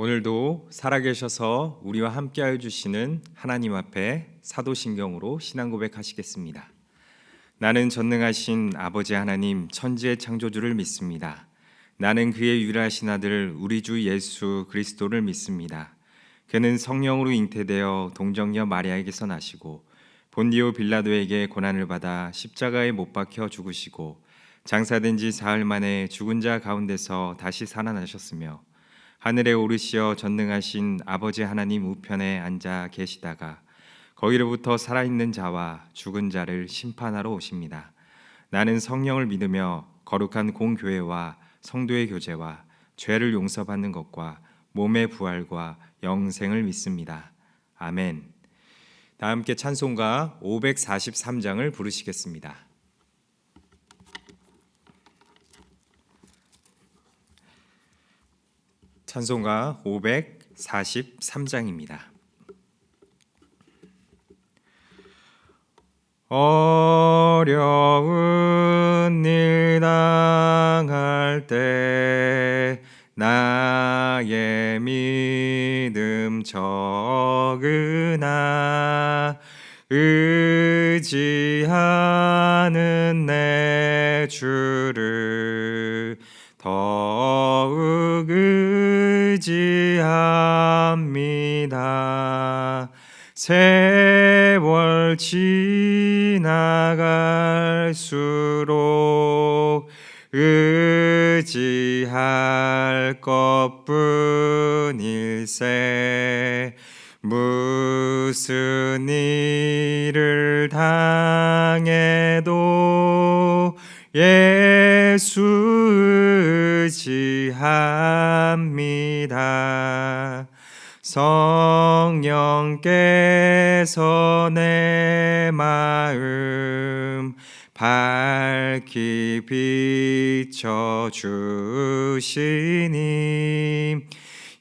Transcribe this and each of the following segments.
오늘도 살아계셔서 우리와 함께하여 주시는 하나님 앞에 사도신경으로 신앙 고백하시겠습니다. 나는 전능하신 아버지 하나님 천지의 창조주를 믿습니다. 나는 그의 유일하신 아들 우리 주 예수 그리스도를 믿습니다. 그는 성령으로 잉태되어 동정녀 마리아에게서 나시고 본디오 빌라도에게 고난을 받아 십자가에 못 박혀 죽으시고 장사된 지 사흘 만에 죽은 자 가운데서 다시 살아나셨으며 하늘에 오르시어 전능하신 아버지 하나님 우편에 앉아 계시다가 거기로부터 살아있는 자와 죽은 자를 심판하러 오십니다. 나는 성령을 믿으며 거룩한 공교회와 성도의 교제와 죄를 용서받는 것과 몸의 부활과 영생을 믿습니다. 아멘. 다 함께 찬송가 543장을 부르시겠습니다. 찬송가 543장입니다. 어려운 일 당할 때 나의 믿음 적으나 의지하는 내 주를 더욱 의지합니다. 세월 지나갈수록 의지할 것뿐일세. 무슨 일을 당해도 예수 의지합니다. 성령께서 내 마음 밝히 비춰주시니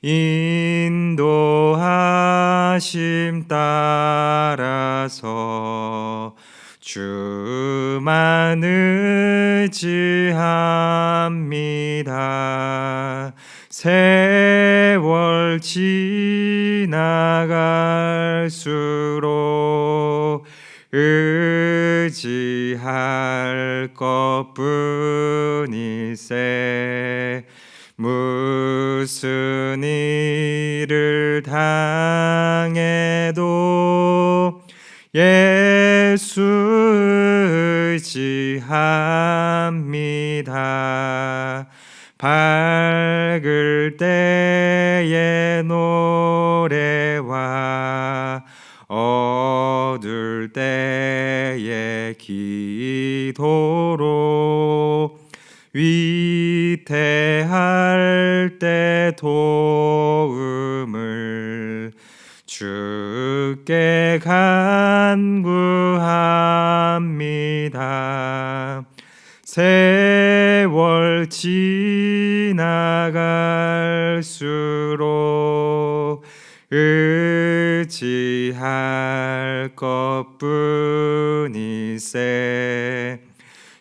인도하심 따라서 주만 의지합니다. 세월 지나갈수록 의지할 것뿐일세. 무슨 일을 당해도 예수 의지합니다. 밝을 때의 노래와 어두울 때의 기도로 위태할 때 도움을 주께 간구합니다. 세월 지나갈수록 의지할 것뿐일세.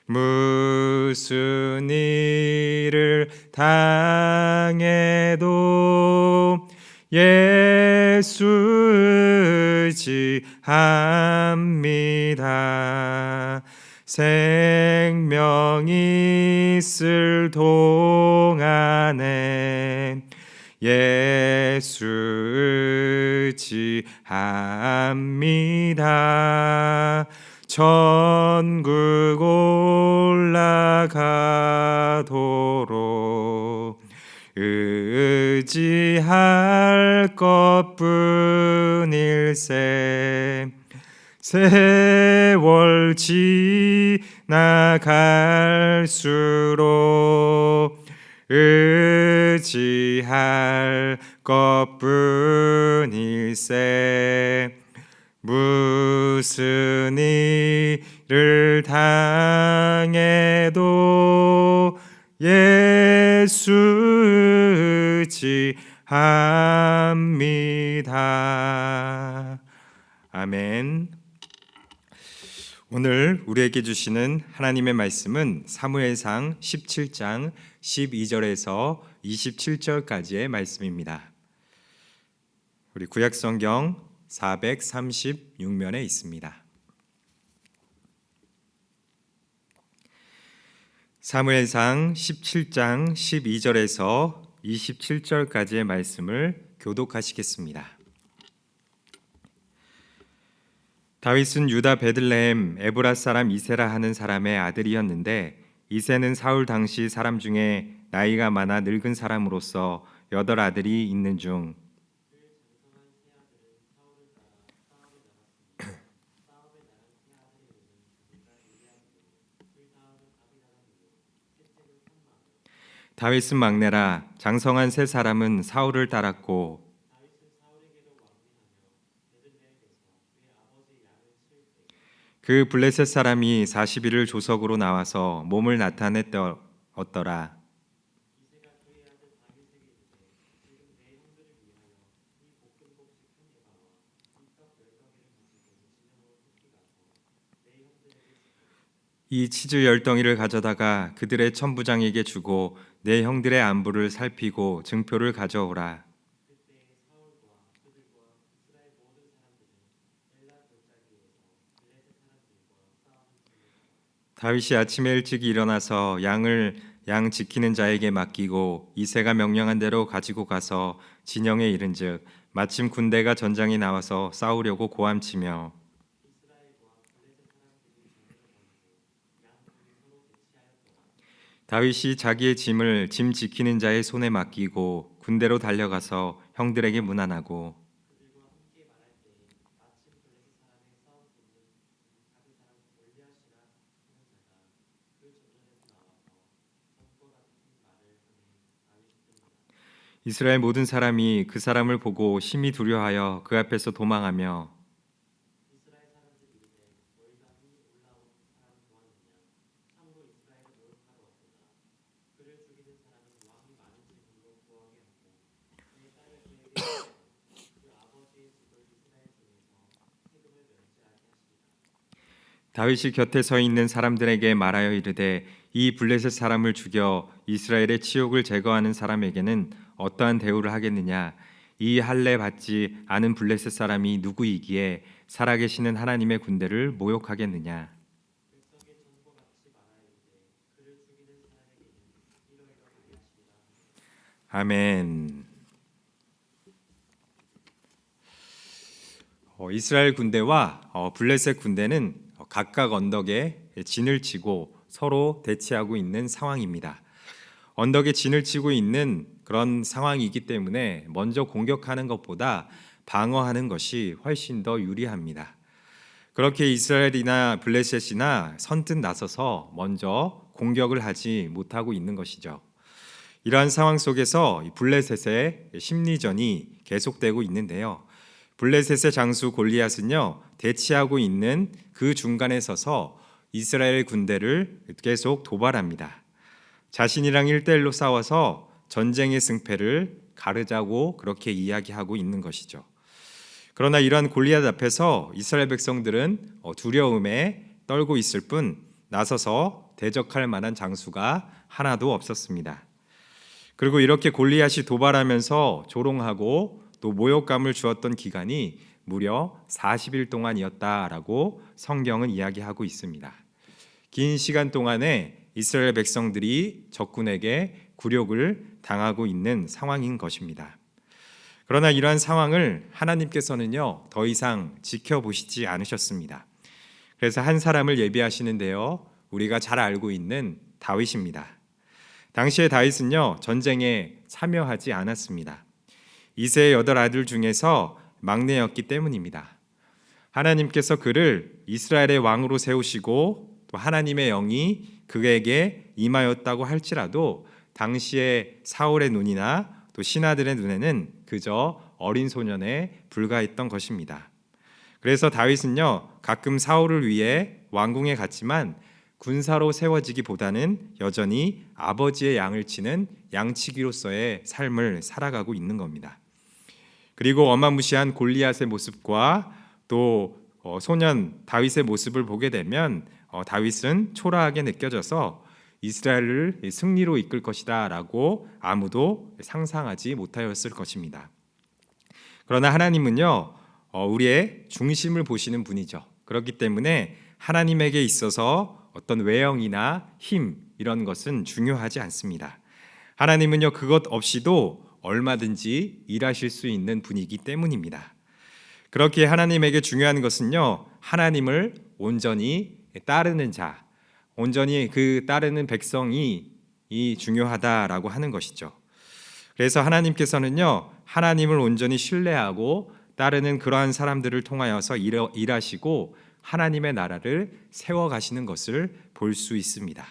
무슨 일을 당해도 예수 의지합니다. 생명이 있을 동안에 예수 의지합니다. 천국 올라가도록 의지할 것뿐일세. 세월 지나갈수록 의지할 것뿐일세. 무슨 일을 당해도 예수 의지합니다. 아멘. 오늘 우리에게 주시는 하나님의 말씀은 사무엘상 17장 12절에서 27절까지의 말씀입니다. 우리 구약성경 436면에 있습니다. 사무엘상 17장 12절에서 27절까지의 말씀을 교독하시겠습니다. 다윗은 유다 베들레헴 에브라 사람 이세라 하는 사람의 아들이었는데, 이세는 사울 당시 사람 중에 나이가 많아 늙은 사람으로서 8 아들이 있는 중 다윗은 막내라. 장성한 세 사람은 사울을 따랐고, 그 블레셋 사람이 40일을 조석으로 나와서 몸을 나타냈더라. 이 치즈 10덩이를 가져다가 그들의 천부장에게 주고 내 형들의 안부를 살피고 증표를 가져오라. 다윗이 아침에 일찍 일어나서 양 지키는 자에게 맡기고 이새가 명령한 대로 가지고 가서 진영에 이른즉 마침 군대가 전장에 나와서 싸우려고 고함치며 다윗이 자기의 짐 지키는 자의 손에 맡기고 군대로 달려가서 형들에게 문안하고 이스라엘 모든 사람이 그 사람을 보고 심히 두려워하여 그 앞에서 도망하며 다윗이 곁에 서 있는 사람들에게 말하여 이르되 이 블레셋 사람을 죽여 이스라엘의 치욕을 제거하는 사람에게는 어떠한 대우를 하겠느냐? 이 할례 받지 않은 블레셋 사람이 누구이기에 살아계시는 하나님의 군대를 모욕하겠느냐? 아멘. 이스라엘 군대와 블레셋 군대는 각각 언덕에 진을 치고 서로 대치하고 있는 상황입니다. 언덕에 진을 치고 있는 그런 상황이기 때문에 먼저 공격하는 것보다 방어하는 것이 훨씬 더 유리합니다. 그렇게 이스라엘이나 블레셋이나 선뜻 나서서 먼저 공격을 하지 못하고 있는 것이죠. 이러한 상황 속에서 블레셋의 심리전이 계속되고 있는데요. 블레셋의 장수 골리앗은요, 대치하고 있는 그 중간에 서서 이스라엘 군대를 계속 도발합니다. 자신이랑 1대1로 싸워서 전쟁의 승패를 가르자고 그렇게 이야기하고 있는 것이죠. 그러나 이러한 골리앗 앞에서 이스라엘 백성들은 두려움에 떨고 있을 뿐 나서서 대적할 만한 장수가 하나도 없었습니다. 그리고 이렇게 골리앗이 도발하면서 조롱하고 또 모욕감을 주었던 기간이 무려 40일 동안이었다라고 성경은 이야기하고 있습니다. 긴 시간 동안에 이스라엘 백성들이 적군에게 굴욕을 당하고 있는 상황인 것입니다. 그러나 이러한 상황을 하나님께서는요, 더 이상 지켜보시지 않으셨습니다. 그래서 한 사람을 예비하시는데요, 우리가 잘 알고 있는 다윗입니다. 당시에 다윗은요, 전쟁에 참여하지 않았습니다. 이새의 8 아들 중에서 막내였기 때문입니다. 하나님께서 그를 이스라엘의 왕으로 세우시고 또 하나님의 영이 그에게 임하였다고 할지라도 당시에 사울의 눈이나 또 신하들의 눈에는 그저 어린 소년에 불과했던 것입니다. 그래서 다윗은요, 가끔 사울을 위해 왕궁에 갔지만 군사로 세워지기보다는 여전히 아버지의 양을 치는 양치기로서의 삶을 살아가고 있는 겁니다. 그리고 어마무시한 골리앗의 모습과 또 소년 다윗의 모습을 보게 되면 다윗은 초라하게 느껴져서 이스라엘을 승리로 이끌 것이다 라고 아무도 상상하지 못하였을 것입니다. 그러나 하나님은요, 우리의 중심을 보시는 분이죠. 그렇기 때문에 하나님에게 있어서 어떤 외형이나 힘 이런 것은 중요하지 않습니다. 하나님은요, 그것 없이도 얼마든지 일하실 수 있는 분이기 때문입니다. 그렇게 하나님에게 중요한 것은요, 하나님을 온전히 따르는 자, 온전히 그 따르는 백성이 중요하다라고 하는 것이죠. 그래서 하나님께서는요, 하나님을 온전히 신뢰하고 따르는 그러한 사람들을 통하여서 일하시고 하나님의 나라를 세워가시는 것을 볼 수 있습니다.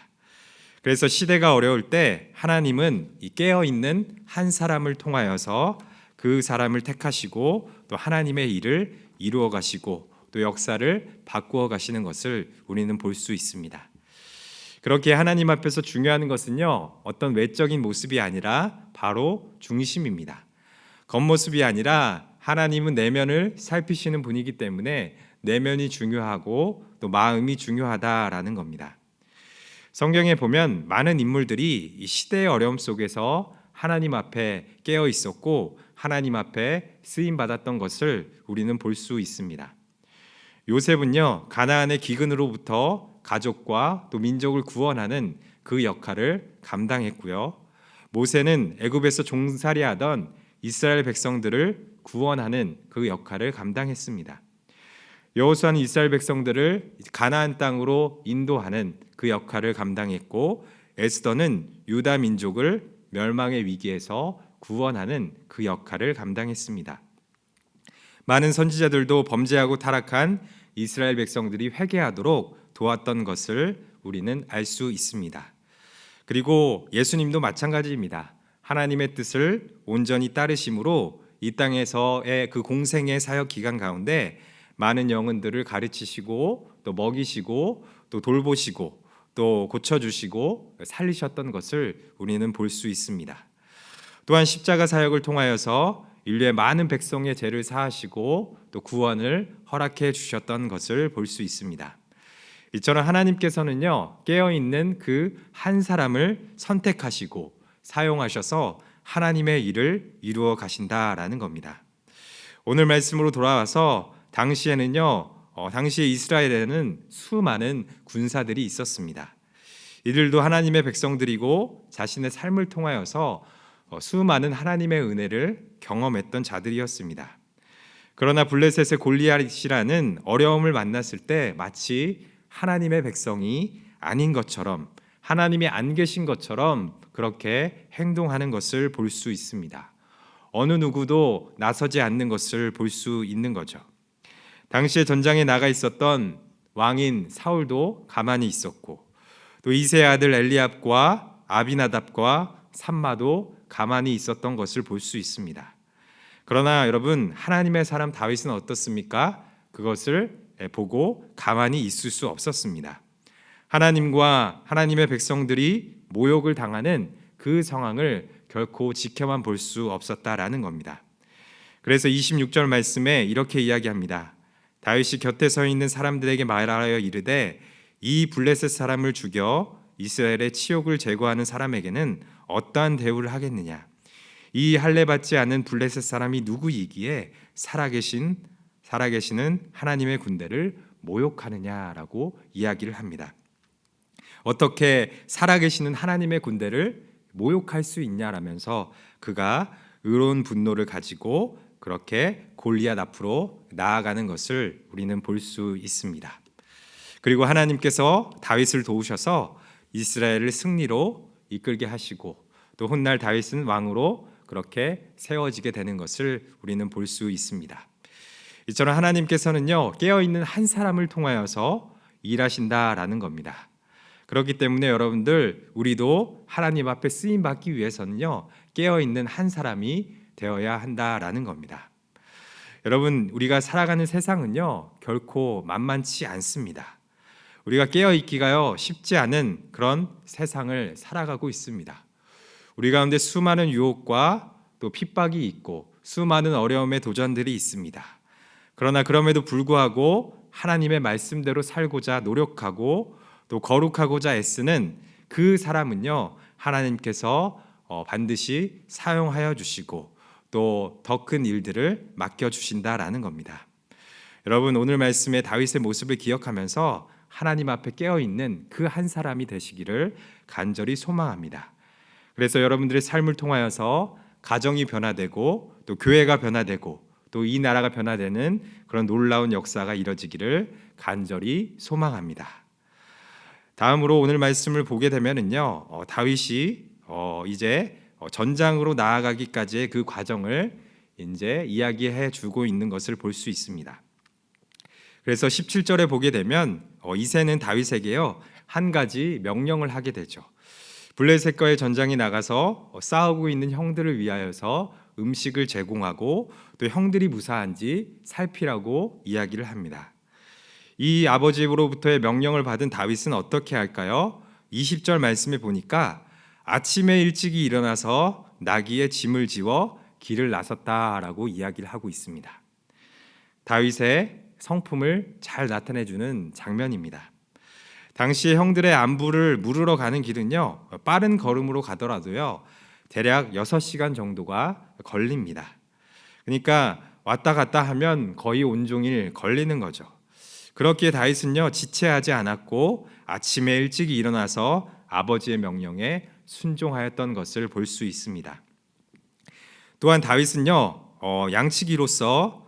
그래서 시대가 어려울 때 하나님은 이 깨어있는 한 사람을 통하여서 그 사람을 택하시고 또 하나님의 일을 이루어 가시고 또 역사를 바꾸어 가시는 것을 우리는 볼 수 있습니다. 그렇게 하나님 앞에서 중요한 것은요, 어떤 외적인 모습이 아니라 바로 중심입니다. 겉모습이 아니라 하나님은 내면을 살피시는 분이기 때문에 내면이 중요하고 또 마음이 중요하다라는 겁니다. 성경에 보면 많은 인물들이 이 시대의 어려움 속에서 하나님 앞에 깨어 있었고 하나님 앞에 쓰임 받았던 것을 우리는 볼 수 있습니다. 요셉은요, 가나안의 기근으로부터 가족과 또 민족을 구원하는 그 역할을 감당했고요. 모세는 애굽에서 종살이하던 이스라엘 백성들을 구원하는 그 역할을 감당했습니다. 여호수아는 이스라엘 백성들을 가나안 땅으로 인도하는 그 역할을 감당했고, 에스더는 유다 민족을 멸망의 위기에서 구원하는 그 역할을 감당했습니다. 많은 선지자들도 범죄하고 타락한 이스라엘 백성들이 회개하도록 도왔던 것을 우리는 알 수 있습니다. 그리고 예수님도 마찬가지입니다. 하나님의 뜻을 온전히 따르심으로 이 땅에서의 그 공생의 사역 기간 가운데 많은 영혼들을 가르치시고 또 먹이시고 또 돌보시고 또 고쳐주시고 살리셨던 것을 우리는 볼 수 있습니다. 또한 십자가 사역을 통하여서 인류의 많은 백성의 죄를 사하시고 또 구원을 허락해 주셨던 것을 볼 수 있습니다. 이처럼 하나님께서는요, 깨어있는 그 한 사람을 선택하시고 사용하셔서 하나님의 일을 이루어 가신다라는 겁니다. 오늘 말씀으로 돌아와서 당시에는요, 당시에 이스라엘에는 수많은 군사들이 있었습니다. 이들도 하나님의 백성들이고 자신의 삶을 통하여서 수많은 하나님의 은혜를 경험했던 자들이었습니다. 그러나 블레셋의 골리앗이라는 어려움을 만났을 때 마치 하나님의 백성이 아닌 것처럼, 하나님이 안 계신 것처럼 그렇게 행동하는 것을 볼 수 있습니다. 어느 누구도 나서지 않는 것을 볼 수 있는 거죠. 당시에 전장에 나가 있었던 왕인 사울도 가만히 있었고, 또 이새의 아들 엘리압과 아비나답과 삼마도 가만히 있었던 것을 볼 수 있습니다. 그러나 여러분, 하나님의 사람 다윗은 어떻습니까? 그것을 보고 가만히 있을 수 없었습니다. 하나님과 하나님의 백성들이 모욕을 당하는 그 상황을 결코 지켜만 볼 수 없었다라는 겁니다. 그래서 26절 말씀에 이렇게 이야기합니다. 다윗이 곁에 서 있는 사람들에게 말하여 이르되 이 블레셋 사람을 죽여 이스라엘의 치욕을 제거하는 사람에게는 어떠한 대우를 하겠느냐? 이 할례 받지 않은 블레셋 사람이 누구이기에 살아계시는 하나님의 군대를 모욕하느냐라고 이야기를 합니다. 어떻게 살아계시는 하나님의 군대를 모욕할 수 있냐라면서 그가 의로운 분노를 가지고 그렇게 골리앗 앞으로 나아가는 것을 우리는 볼 수 있습니다. 그리고 하나님께서 다윗을 도우셔서 이스라엘을 승리로 이끌게 하시고 또 훗날 다윗은 왕으로 그렇게 세워지게 되는 것을 우리는 볼 수 있습니다. 이처럼 하나님께서는요, 깨어있는 한 사람을 통하여서 일하신다라는 겁니다. 그렇기 때문에 여러분들, 우리도 하나님 앞에 쓰임 받기 위해서는요, 깨어있는 한 사람이 되어야 한다라는 겁니다. 여러분, 우리가 살아가는 세상은요, 결코 만만치 않습니다. 우리가 깨어있기가요, 쉽지 않은 그런 세상을 살아가고 있습니다. 우리 가운데 수많은 유혹과 또 핍박이 있고 수많은 어려움의 도전들이 있습니다. 그러나 그럼에도 불구하고 하나님의 말씀대로 살고자 노력하고 또 거룩하고자 애쓰는 그 사람은요, 하나님께서 반드시 사용하여 주시고 또 더 큰 일들을 맡겨주신다라는 겁니다. 여러분, 오늘 말씀의 다윗의 모습을 기억하면서 하나님 앞에 깨어있는 그 한 사람이 되시기를 간절히 소망합니다. 그래서 여러분들의 삶을 통하여서 가정이 변화되고 또 교회가 변화되고 또 이 나라가 변화되는 그런 놀라운 역사가 이뤄지기를 간절히 소망합니다. 다음으로 오늘 말씀을 보게 되면은요, 다윗이 이제 전장으로 나아가기까지의 그 과정을 이제 이야기해 주고 있는 것을 볼 수 있습니다. 그래서 17절에 보게 되면 이새는 다윗에게요 한 가지 명령을 하게 되죠. 블레셋과의 전장에 나가서 싸우고 있는 형들을 위하여서 음식을 제공하고 또 형들이 무사한지 살피라고 이야기를 합니다. 이 아버지로부터의 명령을 받은 다윗은 어떻게 할까요? 20절 말씀에 보니까 아침에 일찍이 일어나서 나귀의 짐을 지워 길을 나섰다라고 이야기를 하고 있습니다. 다윗의 성품을 잘 나타내주는 장면입니다. 당시 형들의 안부를 물으러 가는 길은요, 빠른 걸음으로 가더라도요 대략 6시간 정도가 걸립니다. 그러니까 왔다 갔다 하면 거의 온종일 걸리는 거죠. 그렇기에 다윗은요 지체하지 않았고 아침에 일찍 일어나서 아버지의 명령에 순종하였던 것을 볼 수 있습니다. 또한 다윗은요 양치기로서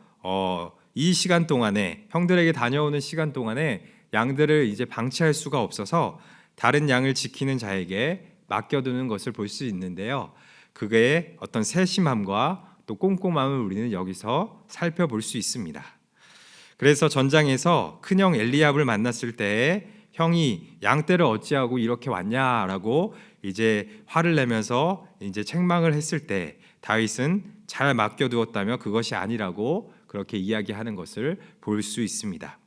이 시간 동안에 형들에게 다녀오는 시간 동안에 양들을 이제 방치할 수가 없어서 다른 양을 지키는 자에게 맡겨두는 것을 볼 수 있는데요. 그의 어떤 세심함과 또 꼼꼼함을 우리는 여기서 살펴볼 수 있습니다. 그래서 전장에서 큰형 엘리압을 만났을 때에 형이 양떼를 어찌하고 이렇게 왔냐라고 이제 화를 내면서 이제 책망을 했을 때 다윗은 잘 맡겨두었다며 그것이 아니라고 그렇게 이야기하는 것을 볼 수 있습니다.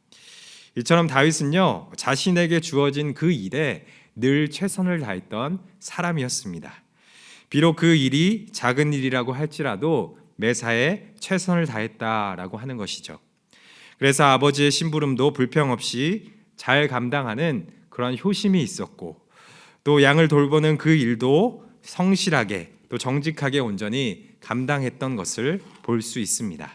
이처럼 다윗은요 자신에게 주어진 그 일에 늘 최선을 다했던 사람이었습니다. 비록 그 일이 작은 일이라고 할지라도 매사에 최선을 다했다라고 하는 것이죠. 그래서 아버지의 심부름도 불평 없이 잘 감당하는 그런 효심이 있었고 또 양을 돌보는 그 일도 성실하게 또 정직하게 온전히 감당했던 것을 볼 수 있습니다.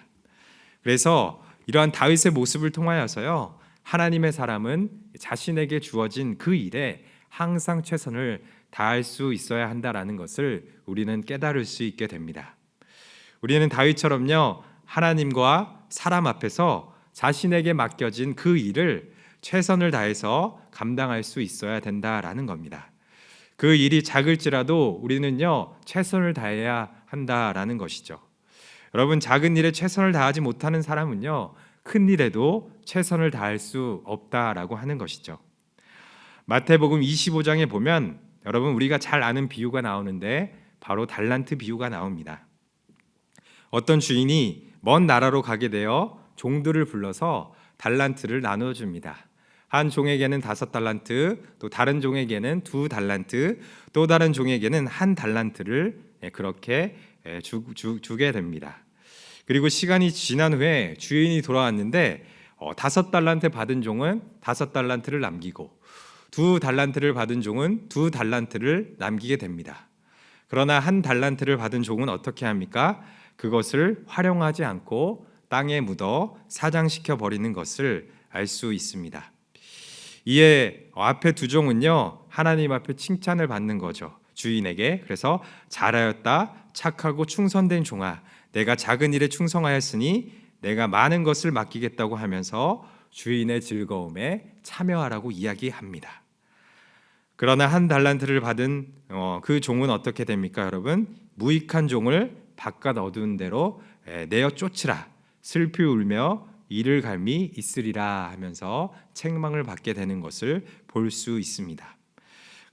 그래서 이러한 다윗의 모습을 통하여서요 하나님의 사람은 자신에게 주어진 그 일에 항상 최선을 다할 수 있어야 한다라는 것을 우리는 깨달을 수 있게 됩니다. 우리는 다윗처럼요 하나님과 사람 앞에서 자신에게 맡겨진 그 일을 최선을 다해서 감당할 수 있어야 된다라는 겁니다. 그 일이 작을지라도 우리는요 최선을 다해야 한다라는 것이죠. 여러분, 작은 일에 최선을 다하지 못하는 사람은요 큰 일에도 최선을 다할 수 없다라고 하는 것이죠. 마태복음 25장에 보면 여러분 우리가 잘 아는 비유가 나오는데 바로 달란트 비유가 나옵니다. 어떤 주인이 먼 나라로 가게 되어 종들을 불러서 달란트를 나눠줍니다. 한 종에게는 5달란트, 또 다른 종에게는 2달란트, 또 다른 종에게는 1달란트를 그렇게 주게 됩니다. 그리고 시간이 지난 후에 주인이 돌아왔는데 5달란트 받은 종은 5달란트를 남기고 2달란트를 받은 종은 2달란트를 남기게 됩니다. 그러나 1달란트를 받은 종은 어떻게 합니까? 그것을 활용하지 않고 땅에 묻어 사장시켜 버리는 것을 알 수 있습니다. 이에 앞에 2종은요 하나님 앞에 칭찬을 받는 거죠. 주인에게. 그래서 잘하였다, 착하고 충성된 종아, 내가 작은 일에 충성하였으니 내가 많은 것을 맡기겠다고 하면서 주인의 즐거움에 참여하라고 이야기합니다. 그러나 1달란트를 받은 그 종은 어떻게 됩니까, 여러분? 무익한 종을 바깥 어두운 데로 내어 쫓으라, 슬피 울며 이를 갈미 있으리라 하면서 책망을 받게 되는 것을 볼 수 있습니다.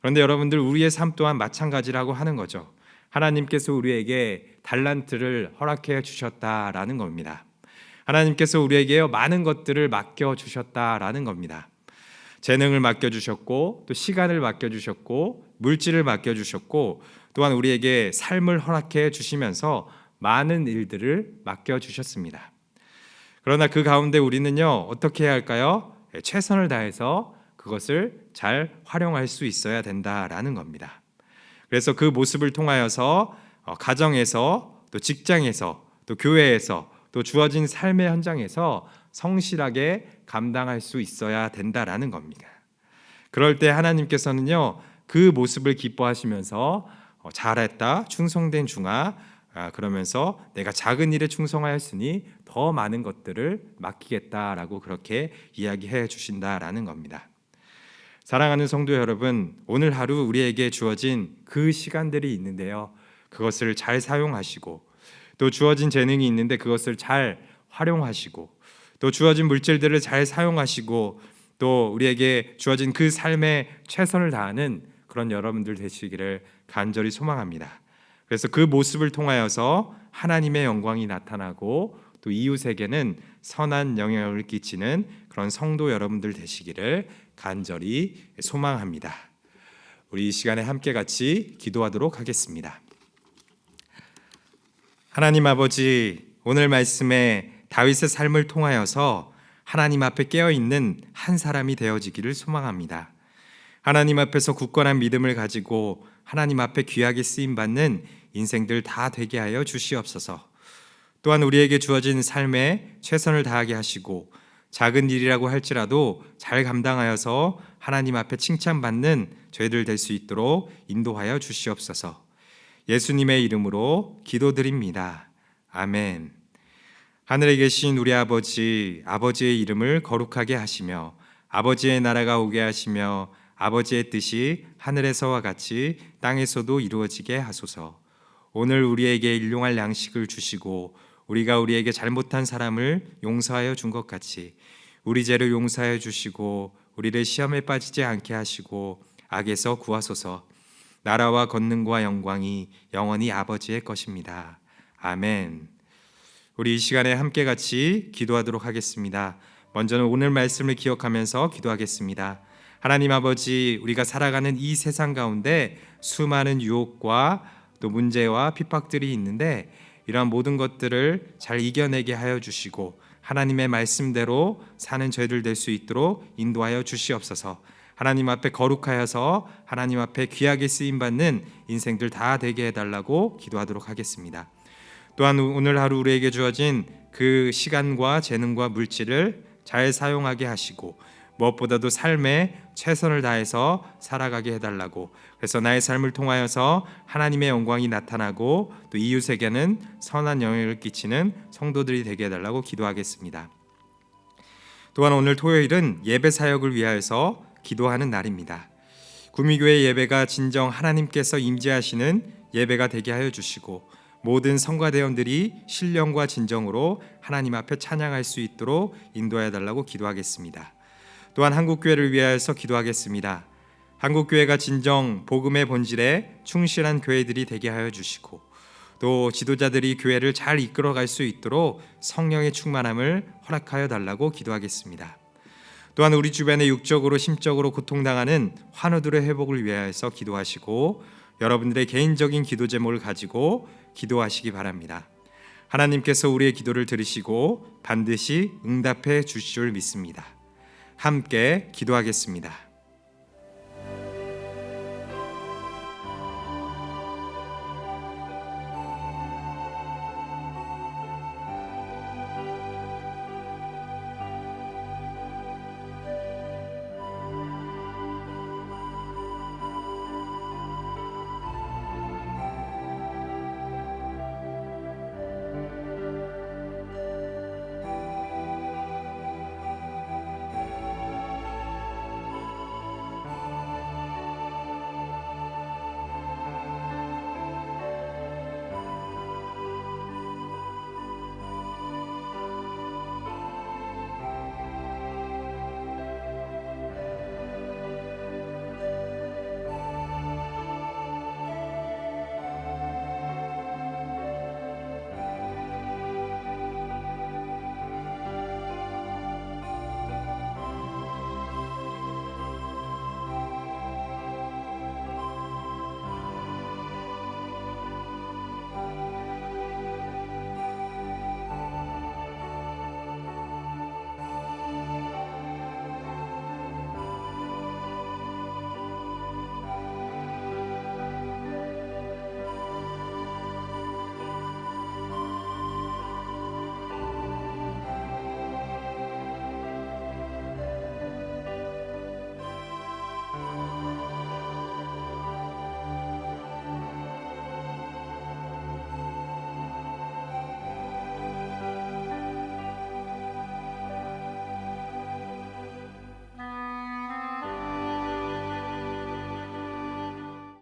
그런데 여러분들, 우리의 삶 또한 마찬가지라고 하는 거죠. 하나님께서 우리에게 달란트를 허락해 주셨다라는 겁니다. 하나님께서 우리에게 많은 것들을 맡겨주셨다라는 겁니다. 재능을 맡겨주셨고 또 시간을 맡겨주셨고 물질을 맡겨주셨고 또한 우리에게 삶을 허락해 주시면서 많은 일들을 맡겨주셨습니다. 그러나 그 가운데 우리는요 어떻게 해야 할까요? 최선을 다해서 그것을 잘 활용할 수 있어야 된다라는 겁니다. 그래서 그 모습을 통하여서 가정에서 또 또 직장에서, 또 교회에서, 또 주어진 삶의 현장에서 성실하게 감당할 수 있어야 된다라는 겁니다. 그럴 때 하나님께서는요, 그 모습을 기뻐하시면서 잘했다, 충성된 중아, 그러면서 내가 작은 일에 충성하였으니 더 많은 것들을 맡기겠다라고 그렇게 이야기해 주신다라는 겁니다. 사랑하는 성도 여러분, 오늘 하루 우리에게 주어진 그 시간들이 있는데요, 그것을 잘 사용하시고, 또 주어진 재능이 있는데 그것을 잘 활용하시고, 또 주어진 물질들을 잘 사용하시고, 또 우리에게 주어진 그 삶에 최선을 다하는 그런 여러분들 되시기를 간절히 소망합니다. 그래서 그 모습을 통하여서 하나님의 영광이 나타나고 또 이웃에게는 선한 영향을 끼치는 그런 성도 여러분들 되시기를 간절히 소망합니다. 우리 이 시간에 함께 같이 기도하도록 하겠습니다. 하나님 아버지, 오늘 말씀에 다윗의 삶을 통하여서 하나님 앞에 깨어있는 한 사람이 되어지기를 소망합니다. 하나님 앞에서 굳건한 믿음을 가지고 하나님 앞에 귀하게 쓰임받는 인생들 다 되게 하여 주시옵소서. 또한 우리에게 주어진 삶에 최선을 다하게 하시고 작은 일이라고 할지라도 잘 감당하여서 하나님 앞에 칭찬받는 저희들 될 수 있도록 인도하여 주시옵소서. 예수님의 이름으로 기도드립니다. 아멘. 하늘에 계신 우리 아버지, 아버지의 이름을 거룩하게 하시며 아버지의 나라가 오게 하시며 아버지의 뜻이 하늘에서와 같이 땅에서도 이루어지게 하소서. 오늘 우리에게 일용할 양식을 주시고 우리가 우리에게 잘못한 사람을 용서하여 준 것 같이 우리 죄를 용서하여 주시고 우리를 시험에 빠지지 않게 하시고 악에서 구하소서. 나라와 권능과 영광이 영원히 아버지의 것입니다. 아멘. 우리 이 시간에 함께 같이 기도하도록 하겠습니다. 먼저는 오늘 말씀을 기억하면서 기도하겠습니다. 하나님 아버지, 우리가 살아가는 이 세상 가운데 수많은 유혹과 또 문제와 핍박들이 있는데 이러한 모든 것들을 잘 이겨내게 하여 주시고 하나님의 말씀대로 사는 저희들 될 수 있도록 인도하여 주시옵소서. 하나님 앞에 거룩하여서 하나님 앞에 귀하게 쓰임받는 인생들 다 되게 해달라고 기도하도록 하겠습니다. 또한 오늘 하루 우리에게 주어진 그 시간과 재능과 물질을 잘 사용하게 하시고 무엇보다도 삶에 최선을 다해서 살아가게 해달라고, 그래서 나의 삶을 통하여서 하나님의 영광이 나타나고 또 이웃에게는 선한 영향을 끼치는 성도들이 되게 해달라고 기도하겠습니다. 또한 오늘 토요일은 예배 사역을 위하여서 기도하는 날입니다. 구미교회 예배가 진정 하나님께서 임재하시는 예배가 되게 하여 주시고 모든 성가대원들이 신령과 진정으로 하나님 앞에 찬양할 수 있도록 인도해 달라고 기도하겠습니다. 또한 한국교회를 위하여서 기도하겠습니다. 한국교회가 진정 복음의 본질에 충실한 교회들이 되게 하여 주시고 또 지도자들이 교회를 잘 이끌어갈 수 있도록 성령의 충만함을 허락하여 달라고 기도하겠습니다. 또한 우리 주변에 육적으로 심적으로 고통당하는 환우들의 회복을 위하여서 기도하시고 여러분들의 개인적인 기도 제목을 가지고 기도하시기 바랍니다. 하나님께서 우리의 기도를 들으시고 반드시 응답해 주실 줄 믿습니다. 함께 기도하겠습니다.